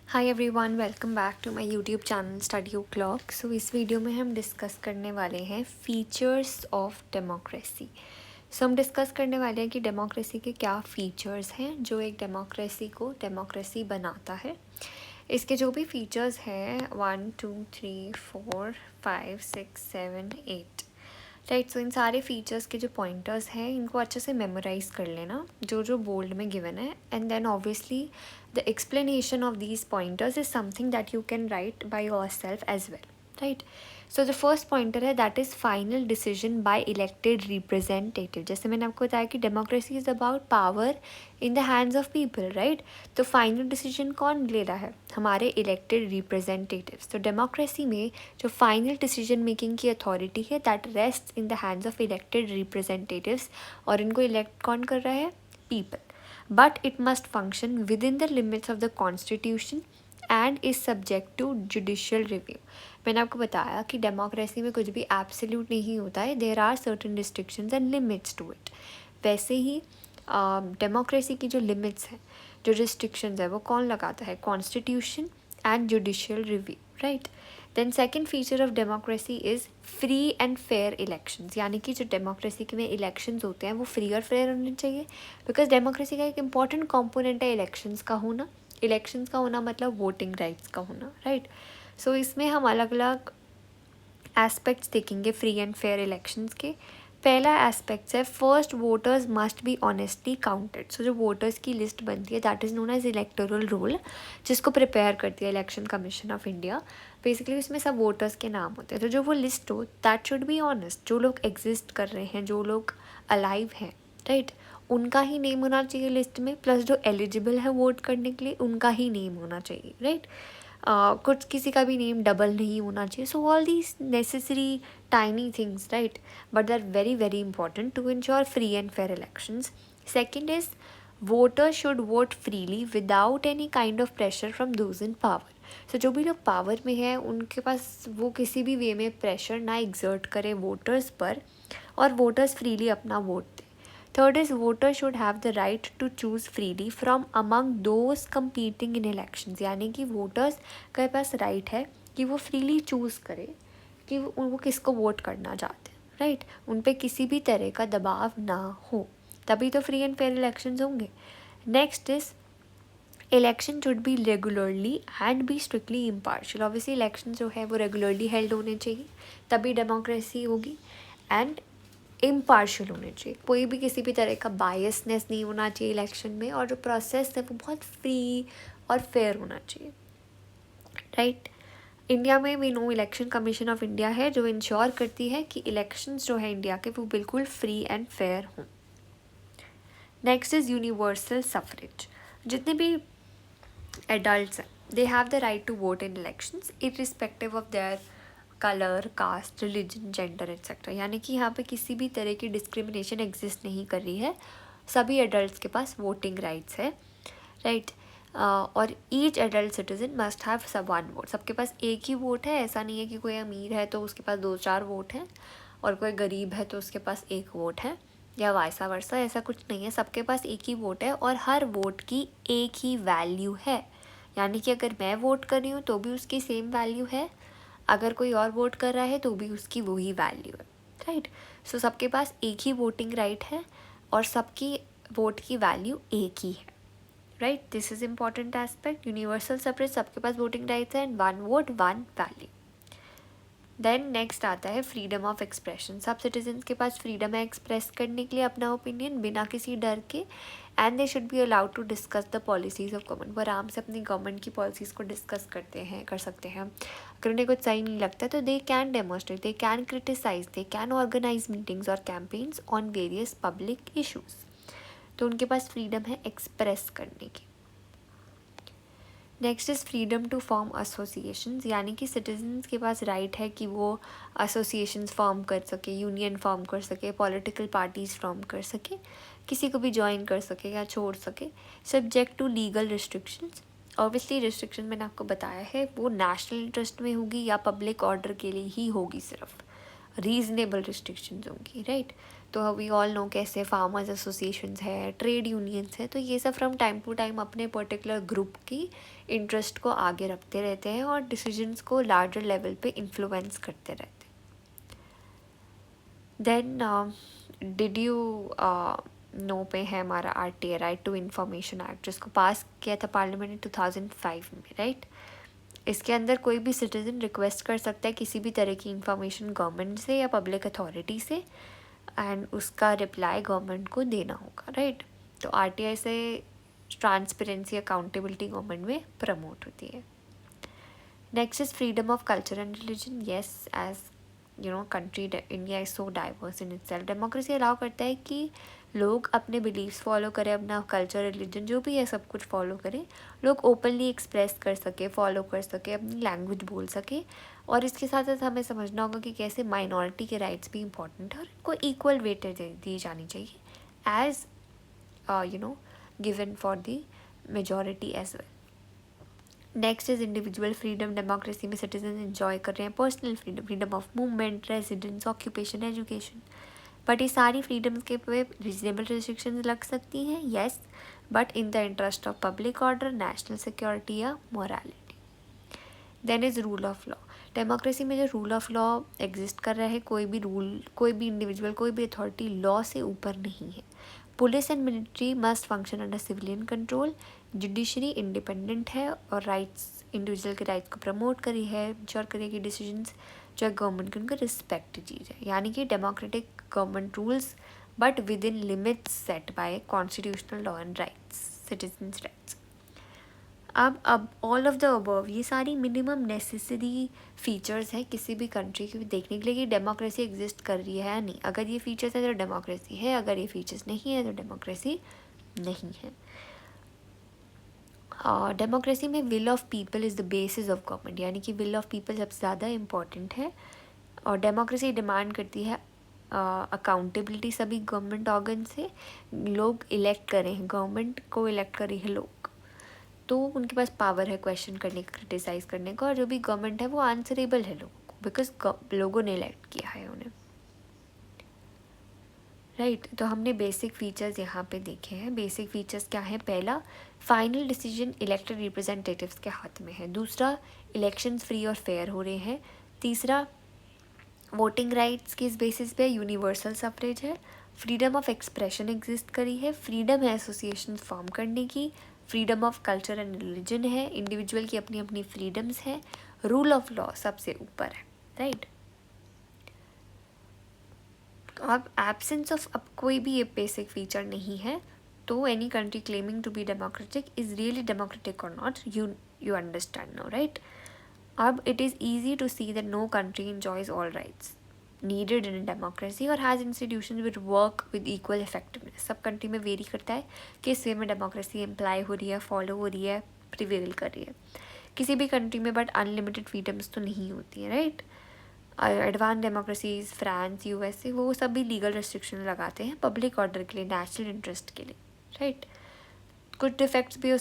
Hi everyone, welcome back to my YouTube channel study o'clock. So इस video में हम discuss करने वाले हैं फीचर्स ऑफ डेमोक्रेसी। हम डिस्कस करने वाले हैं कि डेमोक्रेसी के क्या फीचर्स हैं जो एक डेमोक्रेसी को डेमोक्रेसी बनाता है। इसके जो भी फीचर्स हैं 1 2 3 4 5 6 7 8, राइट। सो इन सारे फीचर्स के जो पॉइंटर्स हैं इनको अच्छे से मेमोराइज कर लेना जो जो बोल्ड में गिवन है, and then obviously the explanation of these pointers is something that you can write by yourself as well, right. So the first pointer है that is final decision by elected representative. जैसे मैंने आपको बताया कि democracy is about power in the hands of people, right. तो final decision कौन ले रहा है? हमारे इलेक्टेड रिप्रेजेंटेटिव्स। तो डेमोक्रेसी में जो फाइनल डिसीजन मेकिंग की अथॉरिटी है that rest in the hands of elected representatives, और इनको इलेक्ट कौन कर रहा है? People. But it must function within the limits of the constitution and is subject to judicial review. मैंने आपको बताया कि डेमोक्रेसी में कुछ भी एब्सोल्यूट नहीं होता है, there are certain restrictions and limits to it. वैसे ही डेमोक्रेसी की जो लिमिट्स हैं, जो रिस्ट्रिक्शंस है, वो कौन लगाता है? Constitution and judicial review, right. Then second feature of democracy is free and fair elections, यानी कि जो डेमोक्रेसी के में इलेक्शंस होते हैं वो फ्री और फेयर होने चाहिए, बिकॉज डेमोक्रेसी का एक इम्पॉर्टेंट कॉम्पोनेंट है इलेक्शंस का होना। इलेक्शंस का होना मतलब वोटिंग राइट्स का होना, राइट। सो इसमें हम अलग अलग एस्पेक्ट्स देखेंगे फ्री एंड फेयर इलेक्शंस के। पहला एस्पेक्ट है first voters must be honestly counted. So जो वोटर्स की लिस्ट बनती है that is known as electoral roll, जिसको प्रिपेयर करती है election commission of India. Basically उसमें सब वोटर्स के नाम होते हैं, तो जो वो लिस्ट हो दैट शुड बी ऑनेस्ट। जो लोग एग्जिस्ट कर रहे हैं, जो लोग अलाइव हैं, राइट, उनका ही नेम होना चाहिए लिस्ट में, प्लस जो एलिजिबल है वोट करने के लिए उनका ही नेम होना चाहिए, राइट। कुछ किसी का भी नेम डबल नहीं होना चाहिए। So all these necessary tiny things, right, but they're very very important to ensure free and fair elections. Second is voters should vote freely without any kind of pressure from those in power. So जो भी लोग power में हैं उनके पास वो किसी भी वे में प्रेशर ना एग्जर्ट करे वोटर्स पर, और वोटर्स फ्रीली अपना वोट दें। Third is voter should have the right to choose freely from among those competing in elections, यानी कि वोटर्स के पास राइट है कि वो फ्रीली चूज़ करे कि वो किसको वोट करना चाहते हैं, राइट। उन पे किसी भी तरह का दबाव ना हो, तभी तो फ्री एंड फेयर इलेक्शंस होंगे। Next is election should be regularly and be strictly impartial. Obviously election जो है वो रेगुलरली हेल्ड होने चाहिए, तभी डेमोक्रेसी होगी, एंड इम्पार्शियल होने चाहिए। कोई भी किसी भी तरह का बायसनेस नहीं होना चाहिए इलेक्शन में, और जो प्रोसेस है वो बहुत फ्री और फेयर होना चाहिए, राइट। इंडिया में we know election commission of India है जो इंश्योर करती है कि इलेक्शंस जो है इंडिया के वो बिल्कुल फ्री एंड फेयर हों। Next is universal suffrage. जितने भी एडल्ट्स हैं they have the right to vote in elections irrespective of their colour, caste, religion, gender etcetera. यानी कि यहाँ पे किसी भी तरह की डिस्क्रिमिनेशन एग्जिस्ट नहीं कर रही है, सभी एडल्ट्स के पास वोटिंग राइट्स है, राइट। और each adult citizen must have सब वन वोट। सबके पास एक ही वोट है, ऐसा नहीं है कि कोई अमीर है तो उसके पास 2-4 वोट हैं और कोई गरीब है तो उसके पास एक वोट है, या वाइसा वर्सा, ऐसा कुछ नहीं है। सबके पास एक ही वोट है और हर वोट की एक ही वैल्यू है। यानी कि अगर मैं वोट कर रही हूँ तो भी उसकी सेम वैल्यू है, अगर कोई और वोट कर रहा है तो भी उसकी वही वैल्यू है, राइट। सो सबके पास एक ही वोटिंग राइट है और सबकी वोट की वैल्यू एक ही है, right. This is important aspect. Universal suffrage, सबके पास वोटिंग राइट्स है, and one vote one value. Then next आता है फ्रीडम ऑफ एक्सप्रेशन। सब सिटीजन्स के पास फ्रीडम है एक्सप्रेस करने के लिए अपना ओपिनियन बिना किसी डर के, and they should be allowed to discuss the policies of government. वो आराम से अपनी गवर्नमेंट की पॉलिसीज़ को डिस्कस कर सकते हैं। अगर उन्हें कुछ सही नहीं लगता तो they can demonstrate, they can criticise, they can organise meetings और campaigns on various public issues. तो उनके पास फ्रीडम है एक्सप्रेस करने की। Next is freedom to form associations, यानी कि सिटीजन्स के पास राइट है कि वो एसोसिएशंस फॉर्म कर सके, यूनियन फॉर्म कर सके, पॉलिटिकल पार्टीज़ फॉर्म कर सके, किसी को भी ज्वाइन कर सके या छोड़ सके, subject to legal restrictions. Obviously restriction मैंने आपको बताया है वो नेशनल इंटरेस्ट में होगी या पब्लिक ऑर्डर के लिए ही होगी, सिर्फ रीजनेबल रिस्ट्रिक्शंस होंगी, राइट। तो वी ऑल नो कैसे फार्मर्स एसोसिएशंस है, ट्रेड यूनियंस है, तो ये सब फ्रॉम टाइम टू टाइम अपने पर्टिकुलर ग्रुप की इंटरेस्ट को आगे रखते रहते हैं और डिसीजंस को लार्जर लेवल पे इन्फ्लुएंस करते रहते हैं. देन डिड यू नो पे है हमारा RTA, right to information act, जिसको पास किया था पार्लियामेंट ने 2005 में, राइट. इसके अंदर कोई भी सिटीज़न रिक्वेस्ट कर सकता है किसी भी तरह की इंफॉर्मेशन गवर्नमेंट से या पब्लिक अथॉरिटी से, एंड उसका रिप्लाई गवर्नमेंट को देना होगा, राइट. तो RTI से ट्रांसपेरेंसी अकाउंटेबिलिटी गवर्नमेंट में प्रमोट होती है. Next is freedom of culture and religion. Yes, as you know country India is so diverse in itself. Democracy allow करता है कि लोग अपने बिलीव्स फॉलो करें, अपना कल्चर रिलीजन जो भी है सब कुछ फॉलो करें, लोग ओपनली एक्सप्रेस कर सके, फॉलो कर सके, अपनी लैंग्वेज बोल सके. और इसके साथ साथ हमें समझना होगा कि कैसे माइनॉरिटी के राइट्स भी इंपॉर्टेंट है और इनको इक्वल वेटेज दी जानी चाहिए as you know given for the majority as well. Next is individual freedom. Democracy में सिटीजन एंजॉय कर रहे हैं personal freedom, freedom of movement, residence, occupation, education. But ये सारी फ्रीडम्स के पे रीजनेबल रिस्ट्रिक्शंस लग सकती हैं, yes, but in the interest of public order, national security या morality. Then is rule of law. Democracy में जो रूल ऑफ लॉ एग्जिस्ट कर रहा है, कोई भी रूल, कोई भी इंडिविजुअल, कोई भी अथॉरिटी लॉ से ऊपर नहीं है. Police and military must function under civilian control. Judiciary independent है और राइट्स, इंडिविजुअल के राइट्स को प्रमोट करी है, इंश्योर करे कि डिसीजंस जो है गवर्नमेंट की उनको रिस्पेक्ट दी जाए. यानी कि democratic government rules but within limits set by constitutional law and rights, citizens rights. अब ऑल ऑफ द अबव ये सारी मिनिमम नेसेसरी फीचर्स हैं किसी भी कंट्री के देखने के लिए कि डेमोक्रेसी एग्जिस्ट कर रही है या नहीं. अगर ये फीचर्स है तो डेमोक्रेसी है, अगर ये फीचर्स नहीं है तो डेमोक्रेसी नहीं है. डेमोक्रेसी में will of people is the basis of government, यानी कि विल ऑफ पीपल सबसे ज़्यादा इम्पॉर्टेंट है. और डेमोक्रेसी डिमांड करती है अकाउंटेबिलिटी सभी गवर्नमेंट ऑर्गन से. लोग इलेक्ट करें हैं, गवर्नमेंट को इलेक्ट करे हैं लोग, तो उनके पास पावर है क्वेश्चन करने का, क्रिटिसाइज करने का, और जो भी गवर्नमेंट है वो आंसरेबल है लोगों को, बिकॉज लोगों ने इलेक्ट किया है उन्हें, राइट. तो हमने बेसिक फीचर्स यहाँ पे देखे हैं. बेसिक फीचर्स क्या है? पहला, फाइनल डिसीजन इलेक्टेड रिप्रेजेंटेटिव्स के हाथ में है. दूसरा, इलेक्शंस फ्री और फेयर हो रहे हैं. तीसरा, वोटिंग राइट्स की इस बेसिस पे यूनिवर्सल सफरेज है. फ्रीडम ऑफ एक्सप्रेशन एग्जिस्ट करी है. फ्रीडम है एसोसिएशन फॉर्म करने की. Freedom of culture and religion है. इंडिविजुअल की अपनी अपनी फ्रीडम्स है. रूल ऑफ लॉ सबसे ऊपर है, राइट. तो अब एब्सेंस ऑफ अब कोई भी ये बेसिक फीचर नहीं है तो any country claiming to be democratic is really democratic और not, you understand no, right. अब it is easy to see that no country enjoys all rights needed in a democracy or has institutions which work with equal effectiveness. सब country में very करता है किस वे में democracy imply हो रही है, फॉलो हो रही है, प्रिवेल कर रही है किसी भी कंट्री में. बट अनलिमिटेड फ्रीडम्स तो नहीं होती है, right. Advance democracies, France, USA, वो सब भी लीगल रेस्ट्रिक्शन लगाते हैं पब्लिक ऑर्डर के लिए, नेशनल इंटरेस्ट के लिए, राइट. कुछ डिफेक्ट्स भी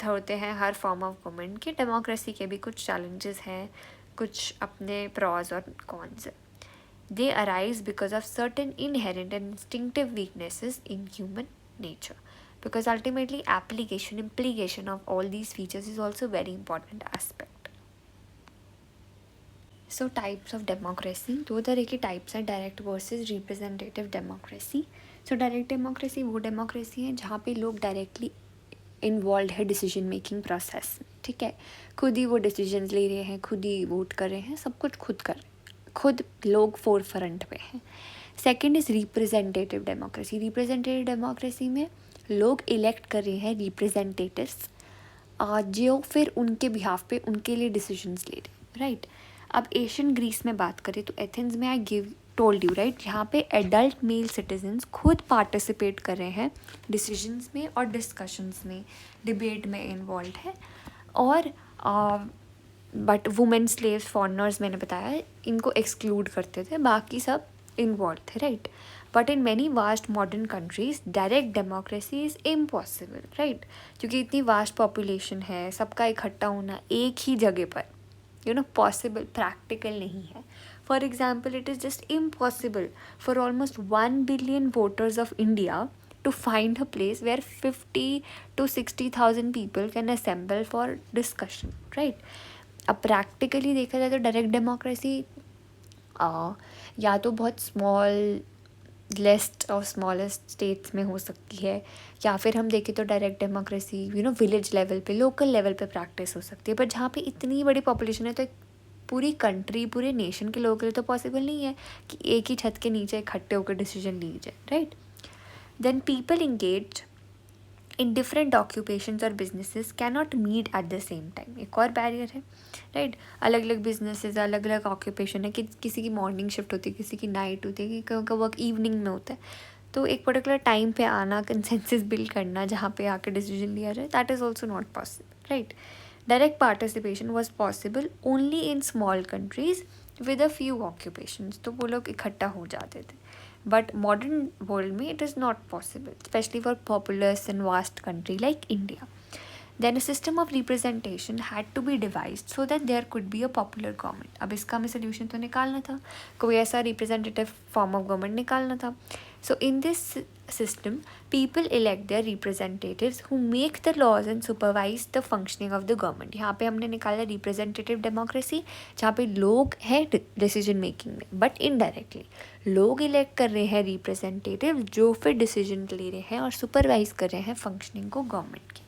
होते हैं हर फॉर्म ऑफ गवर्नमेंट के. डेमोक्रेसी के भी कुछ चैलेंजेस हैं, कुछ अपने प्रॉज और cons. They arise because of certain inherent and instinctive weaknesses in human nature, because ultimately implication of all these features is also very important aspect. So types of democracy, दो तरह के types हैं, direct versus representative democracy. So direct democracy वो democracy है जहाँ पे लोग directly involve है डिसीजन मेकिंग प्रोसेस में, ठीक है. खुद ही वो डिसीजंस ले रहे हैं, खुद ही वोट कर रहे हैं, सब कुछ खुद कर रहे हैं, खुद लोग फोर फ्रंट पे हैं. Second is representative democracy. Representative democracy में लोग इलेक्ट कर रहे हैं रिप्रेजेंटेटिव्स जो फिर उनके बिहाफ पे उनके लिए डिसीजंस ले रहे हैं, राइट. अब एशियन ग्रीस में बात करें तो एथेंस में आई टोल्ड यू, राइट, यहाँ पे एडल्ट मेल सिटीजन्स खुद पार्टिसिपेट कर रहे हैं डिसीजंस में और डिस्कशंस में, डिबेट में इन्वॉल्व है. और बट वुमेन स्लेव्स, फॉरनर्स, मैंने बताया इनको एक्सक्लूड करते थे, बाकी सब इन्वॉल्व थे, right. But in many vast modern countries direct democracy is impossible, right, क्योंकि इतनी वास्ट पॉपुलेशन है, सबका इकट्ठा होना एक ही जगह पर पॉसिबल, प्रैक्टिकल नहीं है. For example, it is just impossible for almost 1 billion voters of India to find a place where 50 to 60,000 people can assemble for discussion, right? अब प्रैक्टिकली देखा जाए तो डायरेक्ट डेमोक्रेसी या तो बहुत स्मॉल लिस्ट और स्मॉलेस्ट स्टेट्स में हो सकती है, या फिर हम देखें तो डायरेक्ट डेमोक्रेसी विलेज लेवल पे, लोकल लेवल पे प्रैक्टिस हो सकती है। पर जहाँ पे इतनी बड़ी पॉपुलेशन है तो एक पूरी कंट्री, पूरे नेशन के लोगों के लिए तो पॉसिबल नहीं है कि एक ही छत के नीचे इकट्ठे होकर डिसीजन ली जाए, right? Then people engage in different occupations और businesses cannot meet at the same time, एक और बैरियर है, राइट? अलग अलग बिजनेसेस, अलग अलग ऑक्यूपेशन है, कि किसी की मॉर्निंग शिफ्ट होती है, किसी की नाइट होती है, किसी का वर्क इवनिंग में होता है, तो एक पर्टिकुलर टाइम पे आना, कंसेंसस बिल्ड करना, जहाँ पे आकर डिसीजन लिया जाए, that is also not possible, right? Direct participation was possible only in small countries with a few occupations, तो वो लोग इकट्ठा हो जाते थे। But modern world में it is not possible, especially for populous and vast country like India. Then a system of representation had to be devised so that there could be a popular government. अब इसका हमें solution तो निकालना था, कोई ऐसा representative form of government निकालना था. So in this system, people elect their representatives who make the laws and supervise the functioning of the government. यहाँ पे हमने निकाला representative democracy, जहाँ पे लोग हैं decision making में, but indirectly लोग elect कर रहे हैं representative जो फिर decision ले रहे हैं और supervise कर रहे हैं functioning को government की.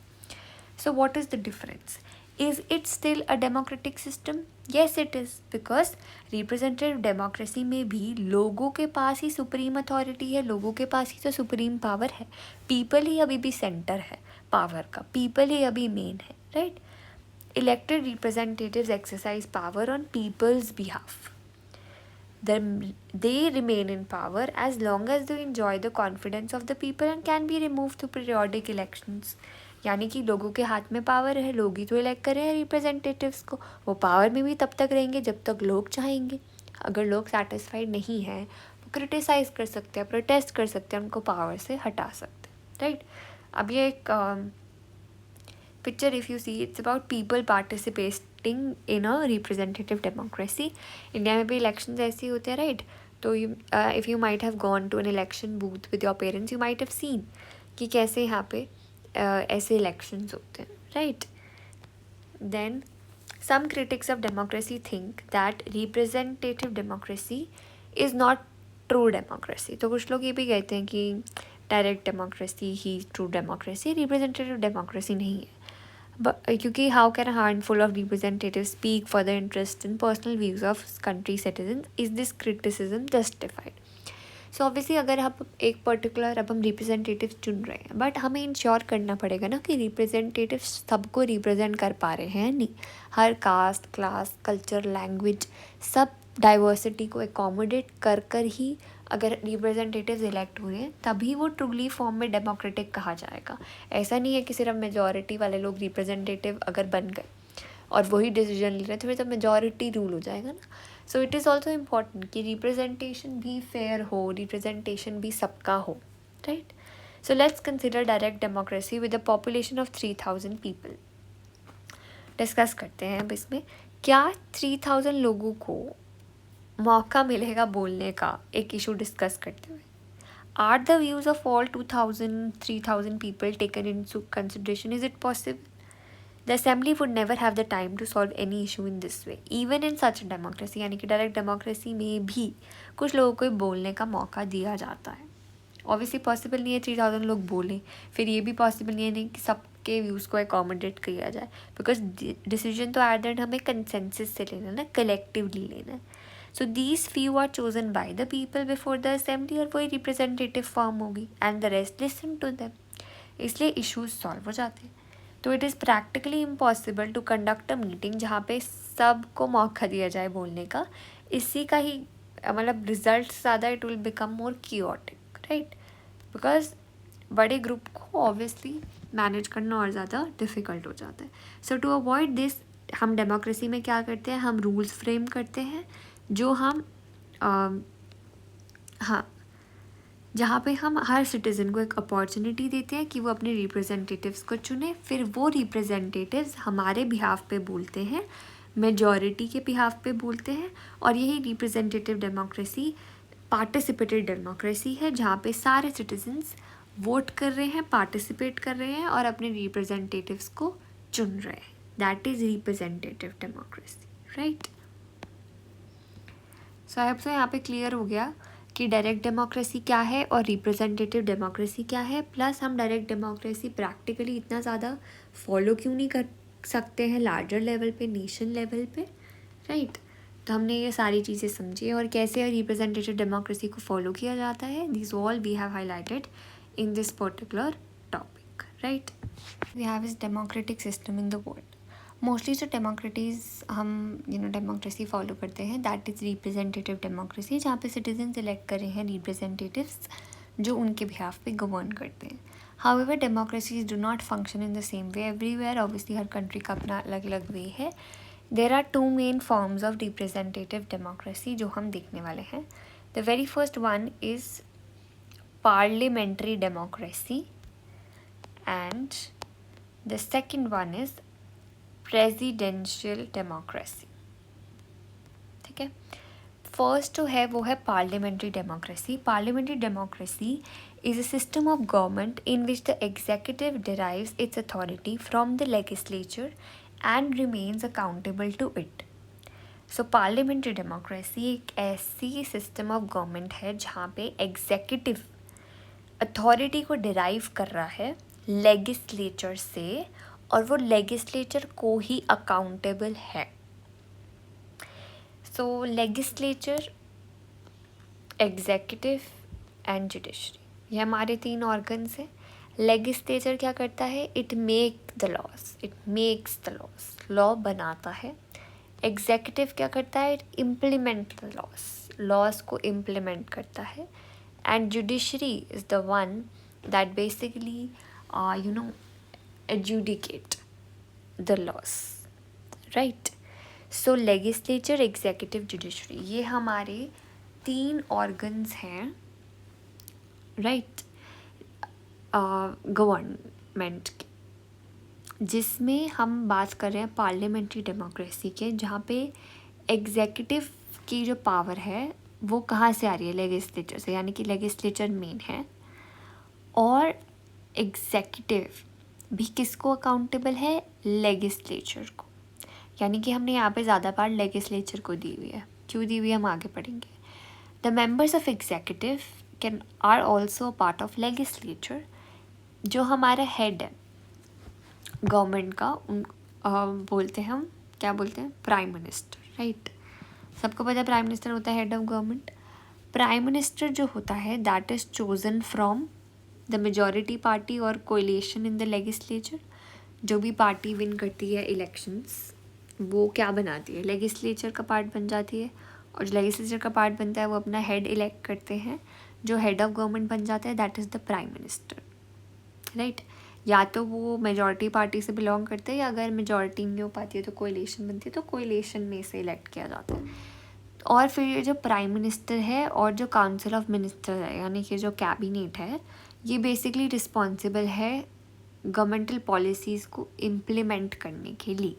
So what is the difference? Is it still a democratic system? Yes, it is, because representative democracy में भी लोगों के पास ही सुप्रीम अथॉरिटी है, लोगों के पास ही तो सुप्रीम पावर है, पीपल ही अभी भी सेंटर है पावर का, पीपल ही अभी मेन है, right? Elected representatives exercise power on people's behalf. They remain in power as long as they enjoy the confidence of the people and can be removed through periodic elections. यानी कि लोगों के हाथ में power है, लोग ही तो इलेक्ट कर रहे हैं रिप्रेजेंटेटिव्स को, वो पावर में भी तब तक रहेंगे जब तक लोग चाहेंगे. अगर लोग सेटिस्फाइड नहीं हैं वो क्रिटिसाइज़ कर सकते हैं, प्रोटेस्ट कर सकते हैं, उनको पावर से हटा सकते हैं, राइट? अब ये एक picture if you see, it's about people participating in a representative democracy. India में भी इलेक्शन ऐसे ही होते हैं, राइट? तो if you might have gone to an election booth with your parents, you might have seen कि कैसे यहाँ पे ऐसे इलेक्शंस होते हैं, right? Then some critics of democracy think that representative democracy is not true democracy. तो कुछ लोग ये भी कहते हैं कि डायरेक्ट डेमोक्रेसी ही ट्रू डेमोक्रेसी, रिप्रेजेंटेटिव डेमोक्रेसी नहीं है. क्योंकि how can a handful of representative speak for the interest and personal views of country citizen, is this criticism justified? So obviously अगर हम एक पर्टिकुलर अब हम रिप्रेजेंटेटिव चुन रहे हैं, बट हमें इंश्योर करना पड़ेगा ना कि रिप्रेजेंटेटिव सबको रिप्रेजेंट कर पा रहे हैं, नहीं, हर कास्ट, क्लास, कल्चर, लैंग्वेज, सब डाइवर्सिटी को एकोमोडेट कर कर ही अगर रिप्रेजेंटेटिव्स इलेक्ट हुए हैं तभी वो ट्रूली फॉर्म में डेमोक्रेटिक कहा जाएगा. ऐसा नहीं है कि सिर्फ मेजॉरिटी वाले लोग रिप्रेजेंटेटिव अगर बन गए और वही डिसीजन ले रहे हैं तो फिर तो मेजॉरिटी रूल हो जाएगा ना. So it is also important कि रिप्रेजेंटेशन भी फेयर हो, रिप्रेजेंटेशन भी सबका हो, right? So let's consider direct democracy with a population of 3000 people. Discuss करते हैं अब इसमें क्या 3000 लोगों को मौका मिलेगा बोलने का, एक इशू डिस्कस करते हुए. Are the views of all 3000 people taken in consideration? Is it possible? The assembly would never have the time to solve any issue in this way, even in such a democracy. यानी कि direct democracy में भी कुछ लोगों को बोलने का मौका दिया जाता है. ऑब्वियसली पॉसिबल नहीं है 3000 लोग बोलें, फिर ये भी पॉसिबल नहीं है कि सबके व्यूज़ को एकोमोडेट किया जाए, बिकॉज डिसीजन तो एट द एंड हमें कंसेंसस से लेना है ना, कलेक्टिवली लेना है. So these few are chosen by the people before the assembly, और वही रिप्रेजेंटेटिव फॉर्म होगी and the rest listen to them, इसलिए इशूज़ सॉल्व हो जाते हैं. तो it is practically impossible to conduct a meeting जहाँ पे सबको मौका दिया जाए बोलने का. इसी का ही मतलब रिजल्ट ज़्यादा it will become more chaotic, right? Because बड़े ग्रुप को ऑब्वियसली मैनेज करना और ज़्यादा डिफ़िकल्ट हो जाता है. सो टू अवॉइड दिस हम डेमोक्रेसी में क्या करते हैं, हम रूल्स फ्रेम करते हैं जो हम हाँ जहाँ पे हम हर सिटीज़न को एक अपॉर्चुनिटी देते हैं कि वो अपने रिप्रेजेंटेटिव्स को चुने, फिर वो रिप्रेजेंटेटिव्स हमारे बिहाफ पे बोलते हैं मेजॉरिटी के बिहाफ पे बोलते हैं, और यही रिप्रेजेंटेटिव डेमोक्रेसी पार्टिसिपेटेड डेमोक्रेसी है, जहाँ पे सारे सिटीजन्स वोट कर रहे हैं, पार्टिसिपेट कर रहे हैं और अपने रिप्रेजेंटेटिव्स को चुन रहे हैं. That is representative democracy, right. So I hope so यहाँ पे क्लियर हो गया कि डायरेक्ट डेमोक्रेसी क्या है और रिप्रेजेंटेटिव डेमोक्रेसी क्या है. प्लस हम डायरेक्ट डेमोक्रेसी प्रैक्टिकली इतना ज़्यादा फॉलो क्यों नहीं कर सकते हैं लार्जर लेवल पे, नेशन लेवल पे, राइट. तो हमने ये सारी चीज़ें समझी और कैसे रिप्रेजेंटेटिव डेमोक्रेसी को फॉलो किया जाता है. This all we have highlighted in this particular topic, right. We have is democratic system in the world. Mostly जो डेमोक्रेटीज़ हम डेमोक्रेसी फॉलो करते हैं दैट इज़ रिप्रेजेंटेटिव डेमोक्रेसी, जहाँ पे सिटीजन इलेक्ट कर रहे हैं रिप्रेजेंटेटिव्स जो उनके बिहाफ पे गवर्न करते हैं. However democracies do not function in the same way everywhere. Obviously हर कंट्री का अपना अलग अलग वे है. There are two main forms of representative democracy जो हम देखने वाले हैं. The very first one is parliamentary democracy and the second one is presidential democracy. ठीक है. फर्स्ट जो है वो है parliamentary democracy. Parliamentary democracy is a system of government in which the executive derives its authority from the legislature and remains accountable to it. So parliamentary democracy एक ऐसी system of government है जहाँ पे executive authority को derive कर रहा है legislature से और वो legislature को ही accountable है. So legislature, executive and judiciary ये हमारे तीन ऑर्गन्स हैं. लेजिस्लेचर क्या करता है? It make the laws, it makes the laws, law बनाता है. एग्जीक्यूटिव क्या करता है? It implement the laws, laws को इम्प्लीमेंट करता है. And judiciary is the one that basically adjudicate the laws, right. So legislature, executive, judiciary ये हमारे तीन ऑर्गन्स हैं, राइट, गवर्नमेंट के, जिसमें हम बात कर रहे हैं पार्लियामेंट्री डेमोक्रेसी के, जहाँ पे एग्जीक्यूटिव की जो पावर है वो कहाँ से आ रही है? लेजिस्लेचर से, यानी कि लेजिस्लेचर मेन है. और एग्जीक्यूटिव भी किसको अकाउंटेबल है? लेजिस्लेचर को. यानी कि हमने यहाँ पे ज़्यादा पार्ट लेजिस्लेचर को दी हुई है. क्यों दी हुई है हम आगे पढ़ेंगे. The members of executive can are also part of legislature. जो हमारा हेड है गवर्नमेंट का, उन बोलते हैं हम, क्या बोलते हैं? Prime minister, right. सबको पता है प्राइम मिनिस्टर होता है head of government. Prime minister जो होता है that is chosen from the majority party और कोएलिशन इन द लेजिस्लेचर. जो भी पार्टी विन करती है इलेक्शंस वो क्या बनाती है? लेजिस्लेचर का पार्ट बन जाती है. और जो लेजिस्लेचर का पार्ट बनता है वो अपना हेड इलेक्ट करते हैं. जो हेड ऑफ गवर्नमेंट बन जाता है that is the prime minister, right. या तो वो मेजॉरिटी पार्टी से बिलोंग करते हैं, या अगर मेजॉरिटी नहीं हो पाती है तो कोएलिशन बनती है, तो कोएलिशन में से इलेक्ट किया जाता है. और फिर ये जो प्राइम मिनिस्टर है और जो काउंसिल ऑफ मिनिस्टर है, यानी कि जो कैबिनेट है, ये बेसिकली रिस्पॉन्सिबल है गवर्नमेंटल पॉलिसीज़ को इम्प्लीमेंट करने के लिए,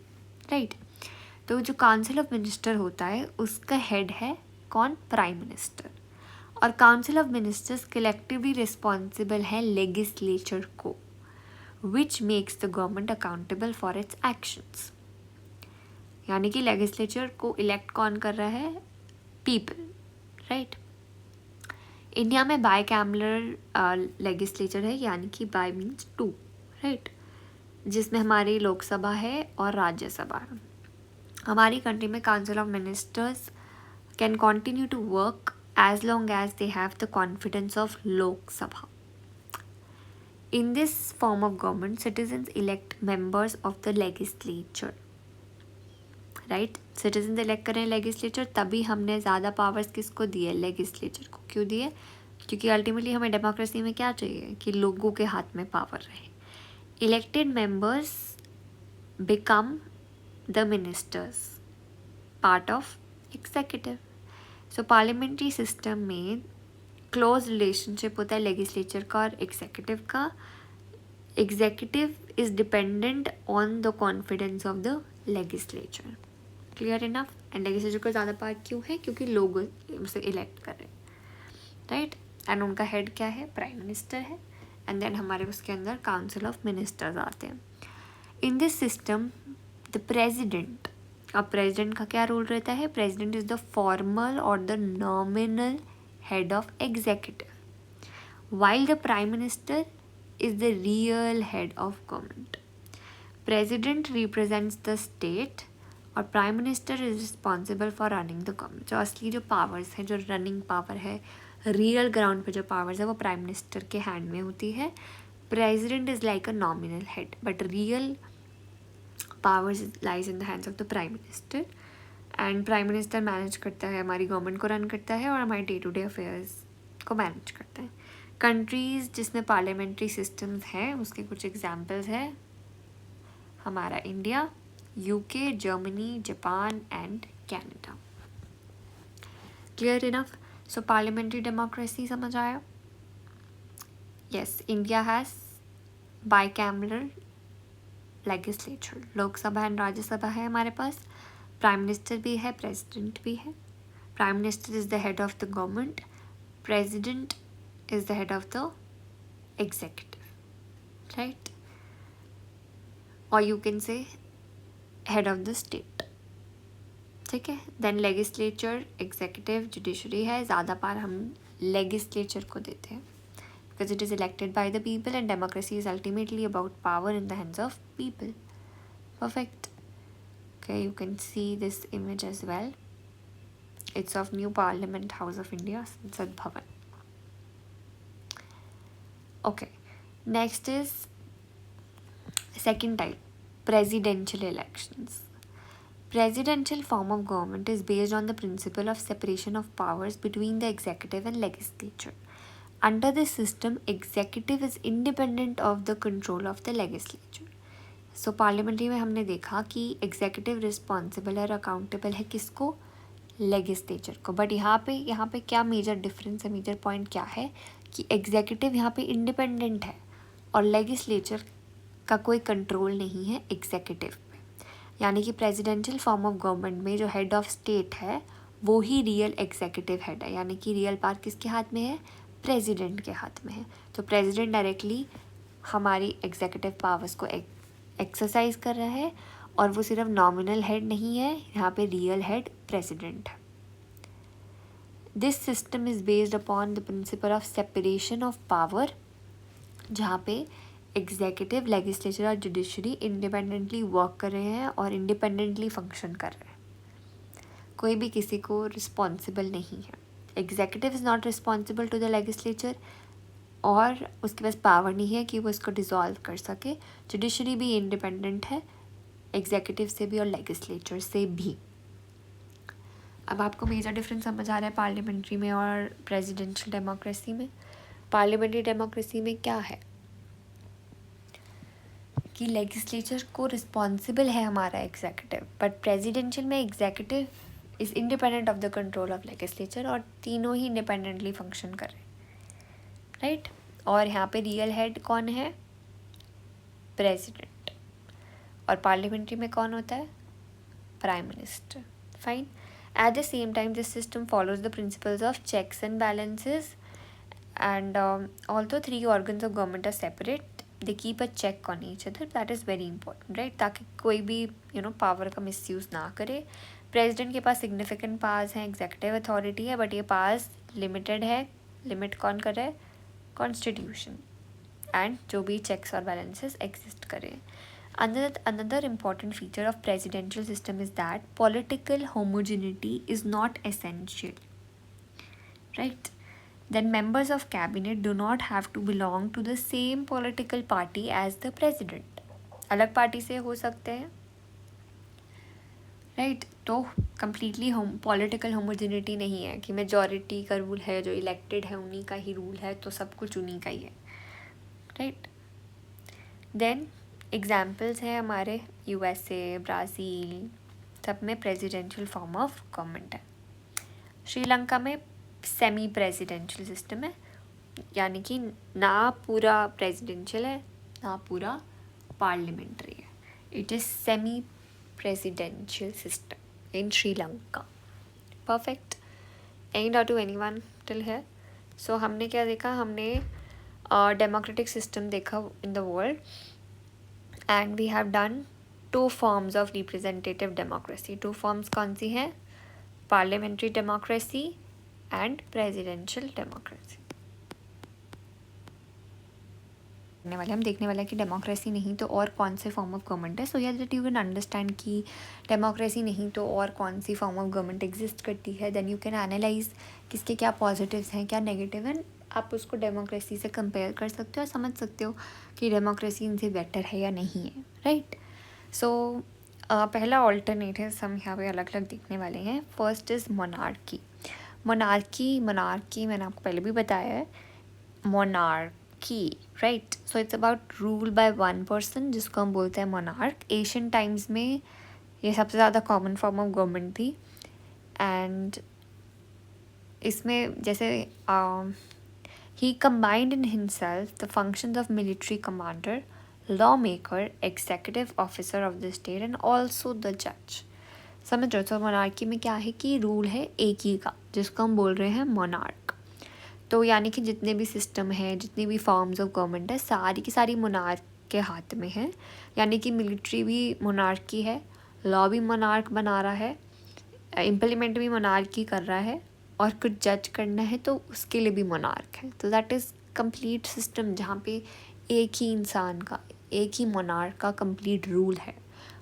राइट. तो जो काउंसिल ऑफ मिनिस्टर होता है उसका हेड है कौन? Prime minister. और council of ministers collectively responsible है लेजिस्लेचर को, which makes the government accountable for its actions. यानी कि लेजिस्लेचर को इलेक्ट कौन कर रहा है? People, right. इंडिया में बाई कैमरल लेजिस्लेचर है, यानी कि बाई मीन्स टू, राइट, जिसमें हमारी लोकसभा है और राज्यसभा है. हमारी कंट्री में council of ministers can continue to work as long as they have the confidence of Lok Sabha. In this form of government, citizens elect members of the legislature. Right? Citizens elect करें legislature, तभी हमने ज़्यादा powers किसको दिए? legislature को. क्यों दिए? क्योंकि ultimately हमें democracy में क्या चाहिए? कि लोगों के हाथ में power रहे. Elected members become the ministers, part of executive. So parliamentary system में क्लोज रिलेशनशिप होता है लेजिस्लेचर का और एग्जीक्यूटिव का. Executive is dependent on the confidence of the legislature, clear enough. And legislature को ज़्यादा पावर क्यों है? क्योंकि लोग उसे इलेक्ट कर रहे हैं, राइट। एंड उनका हेड क्या है? प्राइम मिनिस्टर है। एंड देन हमारे उसके अंदर काउंसिल ऑफ मिनिस्टर्स आते हैं। In this system the president, अब प्रेजिडेंट का क्या रोल रहता है? प्रेजिडेंट इज द फॉर्मल और the nominal head of executive, while the prime minister is the real head of government. President represents the state और prime minister is responsible for running the government. जो असली जो powers हैं, जो running power है, real ground पे जो powers है, वो प्राइम मिनिस्टर के हैंड में होती है। President is like a nominal head, but real powers lies in the hands of the prime minister. And prime minister manage करता है, हमारी गवर्नमेंट को रन करता है और हमारे डे टू डे अफेयर्स को मैनेज करता है। कंट्रीज़ जिसमें पार्लियामेंट्री सिस्टम्स हैं, उसके कुछ एग्जांपल्स हैं हमारा India, UK, Germany, Japan and Canada. Clear enough. So parliamentary democracy समझ आया? Yes, India has bicameral legislature, Lok Sabha and Rajya Sabha है हमारे पास। प्राइम मिनिस्टर भी है, प्रेसिडेंट भी है। Prime minister is the head of the government, president is the head of the executive, right? Or you can say head of the state, ठीक है। Then legislature, executive, judiciary है। ज़्यादा पार हम legislature को देते हैं because it is elected by the people and democracy is ultimately about power in the hands of people. Perfect. Okay, you can see this image as well. It's of New Parliament House of India, Sansad Bhavan. Okay, next is second type, presidential elections. Presidential form of government is based on the principle of separation of powers between the executive and legislature. Under this system, executive is independent of the control of the legislature. So parliamentary में हमने देखा कि executive responsible और accountable है किसको? Legislature को। But यहाँ पे क्या मेजर डिफरेंस है, मेजर पॉइंट क्या है कि एग्जीक्यूटिव यहाँ पे इंडिपेंडेंट है और लेजिस्लेचर का कोई कंट्रोल नहीं है एग्जीक्यूटिव पे। यानी कि प्रेसिडेंशियल फॉर्म ऑफ गवर्नमेंट में जो हेड ऑफ स्टेट है वो ही रियल एग्जीक्यूटिव हेड है, यानी कि रियल पावर किसके हाथ में है? प्रेसिडेंट के हाथ में है। तो प्रेसिडेंट डायरेक्टली हमारी एग्जीक्यूटिव पावर्स को एक्सरसाइज कर रहा है और वो सिर्फ नॉमिनल हेड नहीं है, यहाँ पे रियल हेड प्रेसिडेंट है। This system is based upon the principle of separation of power, जहाँ पे एग्जीक्यूटिव, लेजिस्लेचर और जुडिशरी इंडिपेंडेंटली वर्क कर रहे हैं और इंडिपेंडेंटली फंक्शन कर रहे हैं, कोई भी किसी को रिस्पॉन्सिबल नहीं है। Executive is not responsible to the legislature और उसके पास पावर नहीं है कि वो इसको डिसॉल्व कर सके। जुडिशरी भी इंडिपेंडेंट है एग्जीक्यूटिव से भी और लेजिस्लेचर से भी। अब आपको मेजर डिफरेंस समझ आ रहा है पार्लियामेंट्री में और प्रेसिडेंशियल डेमोक्रेसी में। पार्लियामेंट्री डेमोक्रेसी में क्या है कि लेजिस्लेचर को रिस्पॉन्सिबल है हमारा एग्जीक्यूटिव, बट प्रेसिडेंशियल में executive is independent of the control of legislature और तीनों ही इंडिपेंडेंटली फंक्शन कर रहे हैं, राइट। और यहाँ पे रियल हेड कौन है? प्रेसिडेंट। और पार्लियामेंट्री में कौन होता है? Prime minister. Fine. At the same time, this system follows the principles of checks and balances, and although three organs of government are separate, they keep a check on each other. That is very important, right? ताकि कोई भी power का misuse ना करे। President के पास significant powers हैं, executive authority है, but ये पावर्स लिमिटेड है। लिमिट कौन कर रहा है? कॉन्स्टिट्यूशन। एंड जो भी चेक्स और बैलेंसेस एग्जिस्ट करें। Another important feature of presidential system is that political homogeneity is not essential, right? Then members of cabinet do not have to belong to the same political party as the president. अलग party से हो सकते हैं, right. तो completely political homogeneity नहीं है कि majority का रूल है, जो इलेक्टेड है उन्हीं का ही रूल है, तो सब कुछ उन्हीं का ही है, राइट। देन एग्जाम्पल्स हैं हमारे यूएसए, ब्राज़ील, सब में प्रेसिडेंशियल फॉर्म ऑफ गवर्नमेंट है। श्रीलंका में सेमी प्रेसिडेंशियल सिस्टम है, यानी कि ना पूरा प्रेसिडेंशियल है ना पूरा पार्लियामेंट्री है। It is semi presidential system, in Sri Lanka. Perfect. Any doubt to anyone till here? So हमने क्या देखा, हमने डेमोक्रेटिक सिस्टम देखा in the world, and we have done 2 forms of representative democracy. 2 forms कौन सी हैं? Parliamentary democracy and presidential democracy. हम देखने वाले हैं कि डेमोक्रेसी नहीं तो और कौन से फॉर्म ऑफ गवर्नमेंट है. सो या दैट यू कैन अंडरस्टैंड कि डेमोक्रेसी नहीं तो और कौन सी फॉर्म ऑफ गवर्नमेंट एग्जिस्ट करती है. देन यू कैन एनालाइज किसके क्या पॉजिटिव्स हैं, क्या नेगेटिव हैं. आप उसको डेमोक्रेसी से कंपेयर कर सकते हो और समझ सकते हो कि डेमोक्रेसी इनसे बेटर है या नहीं है. राइट. सो पहला ऑल्टरनेटिव हम यहाँ पे अलग अलग देखने वाले हैं. First is monarchy. मोनार्की मैंने आपको पहले भी बताया है. Monarchy, right. So it's about rule by one person, जिसको हम बोलते हैं मोनार्क. एशियन टाइम्स में ये सबसे ज़्यादा कॉमन फॉर्म ऑफ गवर्नमेंट थी. एंड इसमें जैसे he combined in himself the functions of military commander, lawmaker, executive officer of the state and also the judge. समझ रहे हो. तो मोनार्की में क्या है कि रूल है एक ही का, जिसको हम बोल रहे हैं मोनार्क. तो यानी कि जितने भी सिस्टम है, जितनी भी फॉर्म्स ऑफ गवर्नमेंट है, सारी की सारी मोनार्क के हाथ में है. यानी कि मिलिट्री भी मोनार्क की है, लॉ भी मोनार्क बना रहा है, इम्प्लीमेंट भी मोनार्क ही कर रहा है, और कुछ जज करना है तो उसके लिए भी मोनार्क है. तो दैट इज़ कंप्लीट सिस्टम जहाँ पे एक ही इंसान का, एक ही मोनार्क का कंप्लीट रूल है,